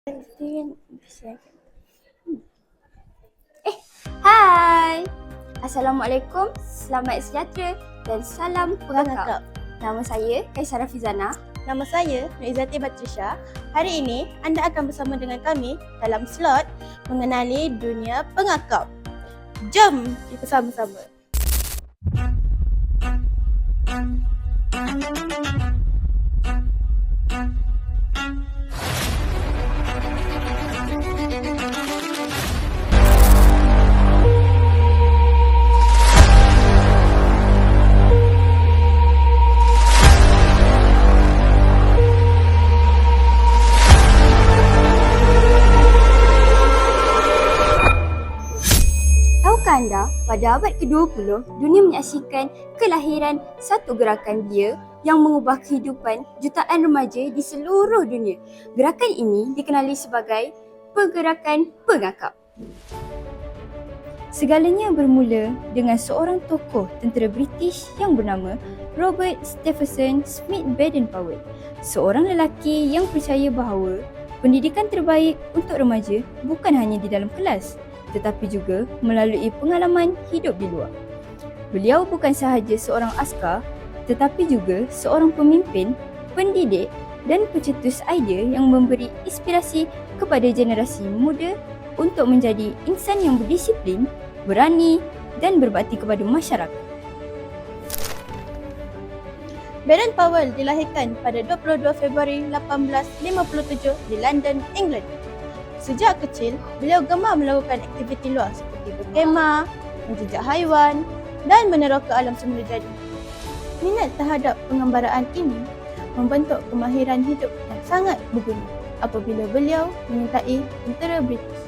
Hai. Assalamualaikum, selamat sejahtera dan salam pengakap. Nama saya Kaisara Fizana. Nama saya Nurizati Batrisha. Hari ini anda akan bersama dengan kami dalam slot mengenali dunia pengakap. Jom kita sama-sama. Tahukah anda, pada abad ke-20, dunia menyaksikan kelahiran satu gerakan belia yang mengubah kehidupan jutaan remaja di seluruh dunia. Gerakan ini dikenali sebagai Pergerakan Pengakap. Segalanya bermula dengan seorang tokoh tentera British yang bernama Robert Stephenson Smith Baden-Powell. Seorang lelaki yang percaya bahawa pendidikan terbaik untuk remaja bukan hanya di dalam kelas, tetapi juga melalui pengalaman hidup di luar. Beliau bukan sahaja seorang askar, tetapi juga seorang pemimpin, pendidik dan pencetus idea yang memberi inspirasi kepada generasi muda untuk menjadi insan yang berdisiplin, berani dan berbakti kepada masyarakat. Baden-Powell dilahirkan pada 22 Februari 1857 di London, England. Sejak kecil, beliau gemar melakukan aktiviti luar seperti berkemah, menjejak haiwan dan meneroka alam semula jadi. Minat terhadap pengembaraan ini membentuk kemahiran hidup yang sangat berguna apabila beliau menyertai tentera British.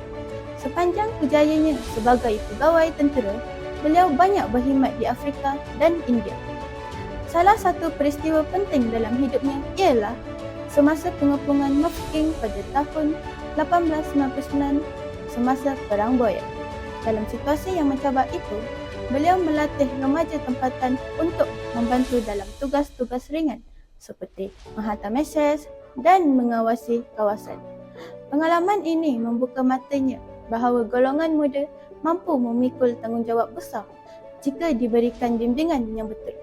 Sepanjang kejayaannya sebagai pegawai tentera, beliau banyak berkhidmat di Afrika dan India. Salah satu peristiwa penting dalam hidupnya ialah semasa pengepungan Mafeking pada tahun 1899 semasa Perang Boer. Dalam situasi yang mencabar itu, beliau melatih remaja tempatan untuk membantu dalam tugas-tugas ringan seperti menghantar mesej dan mengawasi kawasan. Pengalaman ini membuka matanya bahawa golongan muda mampu memikul tanggungjawab besar jika diberikan bimbingan yang betul.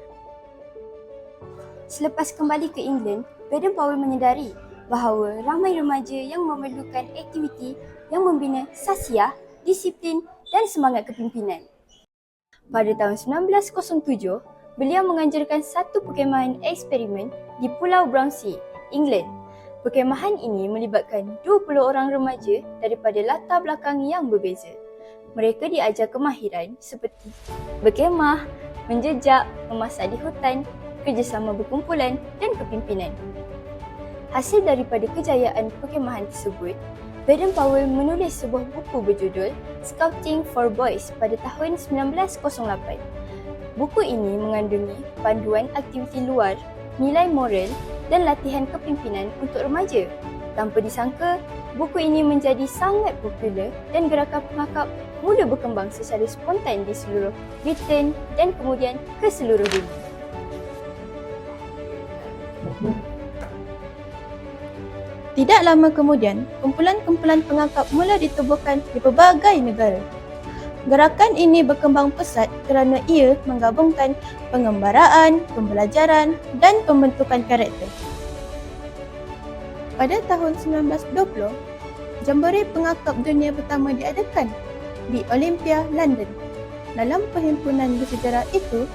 Selepas kembali ke England, Baden-Powell menyedari bahawa ramai remaja yang memerlukan aktiviti yang membina sasiah, disiplin dan semangat kepimpinan. Pada tahun 1907, beliau menganjurkan satu perkemahan eksperimen di Pulau Brownsea, England. Perkemahan ini melibatkan 20 orang remaja daripada latar belakang yang berbeza. Mereka diajar kemahiran seperti berkemah, menjejak, memasak di hutan, kerjasama berkumpulan dan kepimpinan. Hasil daripada kejayaan perkemahan tersebut, Baden-Powell menulis sebuah buku berjudul Scouting for Boys pada tahun 1908. Buku ini mengandungi panduan aktiviti luar, nilai moral dan latihan kepimpinan untuk remaja. Tanpa disangka, buku ini menjadi sangat popular dan gerakan pengakap mula berkembang secara spontan di seluruh Britain dan kemudian ke seluruh dunia. Tidak lama kemudian, kumpulan-kumpulan pengakap mula ditubuhkan di pelbagai negara. Gerakan ini berkembang pesat kerana ia menggabungkan pengembaraan, pembelajaran dan pembentukan karakter. Pada tahun 1920, jambore pengakap dunia pertama diadakan di Olympia, London. Dalam perhimpunan bersejarah itu,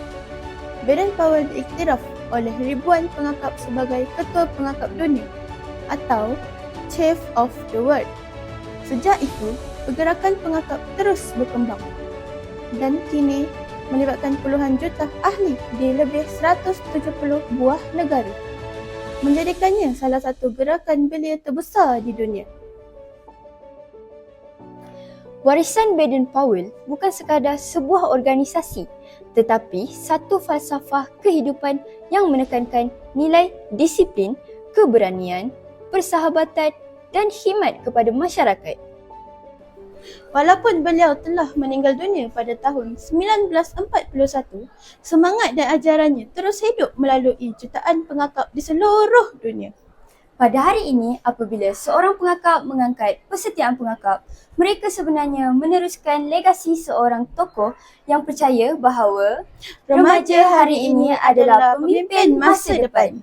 Baden-Powell diiktiraf oleh ribuan pengakap sebagai Ketua Pengakap Dunia atau Chief of the World. Sejak itu, pergerakan pengakap terus berkembang dan kini melibatkan puluhan juta ahli di lebih 170 buah negara, menjadikannya salah satu gerakan belia terbesar di dunia. Warisan Baden-Powell bukan sekadar sebuah organisasi, tetapi satu falsafah kehidupan yang menekankan nilai disiplin, keberanian, persahabatan dan khidmat kepada masyarakat. Walaupun beliau telah meninggal dunia pada tahun 1941, semangat dan ajarannya terus hidup melalui jutaan pengakap di seluruh dunia. Pada hari ini, apabila seorang pengakap mengangkat persetiaan pengakap, mereka sebenarnya meneruskan legasi seorang tokoh yang percaya bahawa Remaja hari ini adalah pemimpin masa depan.